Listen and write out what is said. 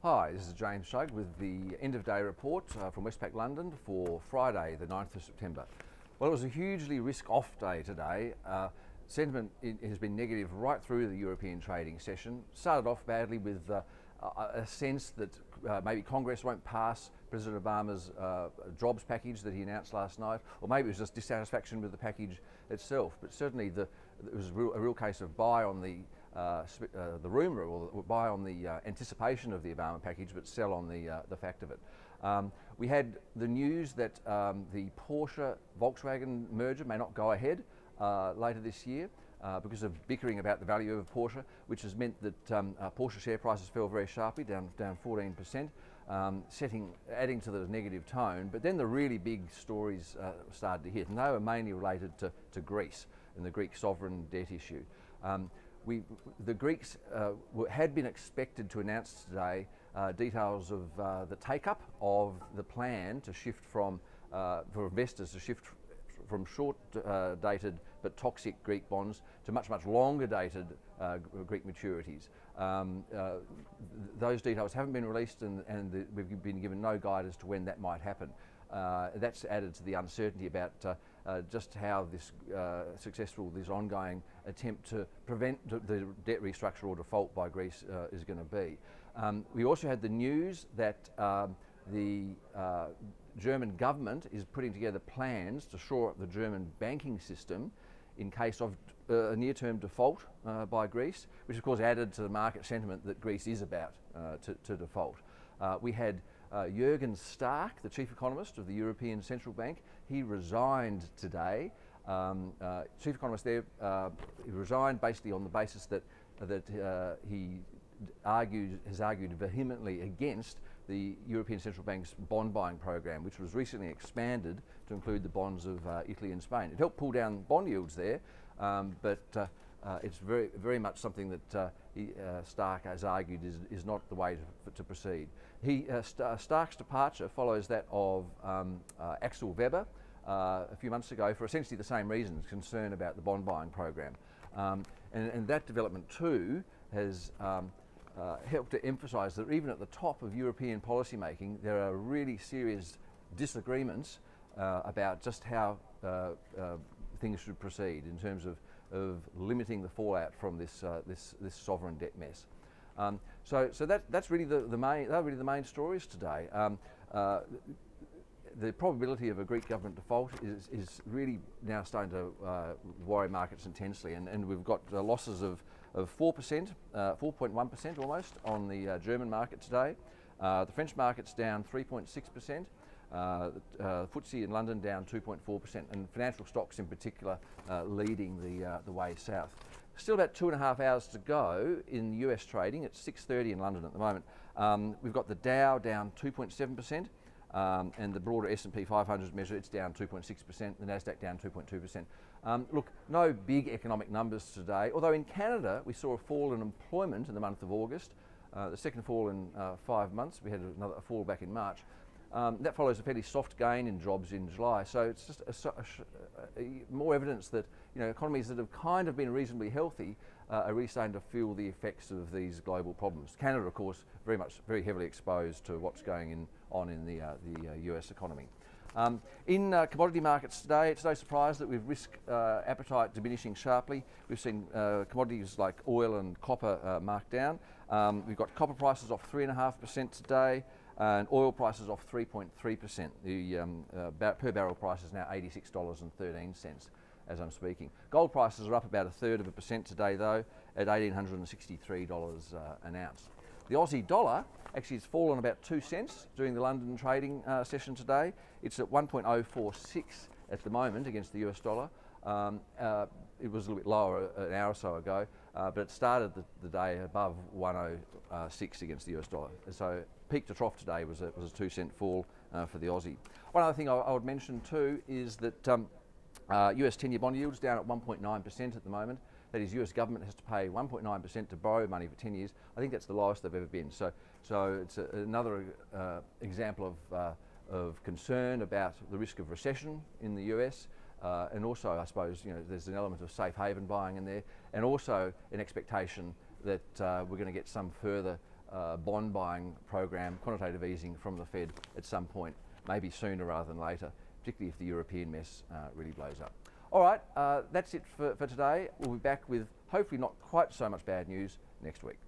Hi, this is James Shugg with the end of day report from Westpac London for Friday the 9th of September. Well, it was a hugely risk-off day today. Sentiment has been negative right through the European trading session. Started off badly with a sense that maybe Congress won't pass President Obama's jobs package that he announced last night, or maybe it was just dissatisfaction with the package itself. But certainly it was a real case of buy on the rumour, or buy on the anticipation of the Obama package, but sell on the fact of it. We had the news that the Porsche-Volkswagen merger may not go ahead later this year because of bickering about the value of Porsche, which has meant that Porsche share prices fell very sharply, down 14%, adding to the negative tone. But then the really big stories started to hit, and they were mainly related to Greece and the Greek sovereign debt issue. The Greeks had been expected to announce today details of the take-up of the plan to shift for investors to shift from short-dated but toxic Greek bonds to much longer-dated Greek maturities. Those details haven't been released, and we've been given no guide as to when that might happen. That's added to the uncertainty about just how this this ongoing attempt to prevent the debt restructure or default by Greece is going to be. We also had the news that the German government is putting together plans to shore up the German banking system in case of a near-term default by Greece, which of course added to the market sentiment that Greece is about to default. We had Jürgen Stark, the chief economist of the European Central Bank. He resigned today. Chief economist there, he resigned basically on the basis that he has argued vehemently against the European Central Bank's bond buying program, which was recently expanded to include the bonds of Italy and Spain. It helped pull down bond yields there, but it's very much something that Stark has argued is not the way to proceed. Stark's departure follows that of Axel Weber a few months ago for essentially the same reasons, concern about the bond buying program. And that development too has helped to emphasise that even at the top of European policy making, there are really serious disagreements about just how things should proceed in terms of limiting the fallout from this sovereign debt mess. So that's really the main stories today. The probability of a Greek government default is really now starting to worry markets intensely, and we've got losses of 4%, 4.1% almost on the German market today. The French market's down 3.6%. FTSE in London down 2.4%, and financial stocks in particular leading the way south. Still about 2.5 hours to go in US trading. It's 6:30 in London at the moment. We've got the Dow down 2.7%, and the broader S&P 500 measure, it's down 2.6%, the Nasdaq down 2.2%. Look, no big economic numbers today, although in Canada we saw a fall in employment in the month of August, the second fall in 5 months. We had a fall back in March. That follows a fairly soft gain in jobs in July, so it's just more evidence that economies that have kind of been reasonably healthy are really starting to feel the effects of these global problems. Canada, of course, very heavily exposed to what's going on in the US economy. In commodity markets today, it's no surprise that with risk appetite diminishing sharply, we've seen commodities like oil and copper marked down. We've got copper prices off 3.5% today, and oil prices off 3.3%. The per barrel price is now $86.13 as I'm speaking. Gold prices are up about 1/3% today though, at $1,863 an ounce. The Aussie dollar actually has fallen about 2 cents during the London trading session today. It's at 1.046 at the moment against the US dollar. It was a little bit lower an hour or so ago, but it started the day above 1.06 against the US dollar. So peak to trough today was a 2 cent fall for the Aussie. One other thing I would mention too is that US 10-year bond yields down at 1.9% at the moment. That is, US government has to pay 1.9% to borrow money for 10 years. I think that's the lowest they've ever been. So it's another example of concern about the risk of recession in the US. And also, I suppose, there's an element of safe haven buying in there, and also an expectation that we're going to get some further bond buying program, quantitative easing from the Fed at some point, maybe sooner rather than later, particularly if the European mess really blows up. All right, that's it for today. We'll be back with hopefully not quite so much bad news next week.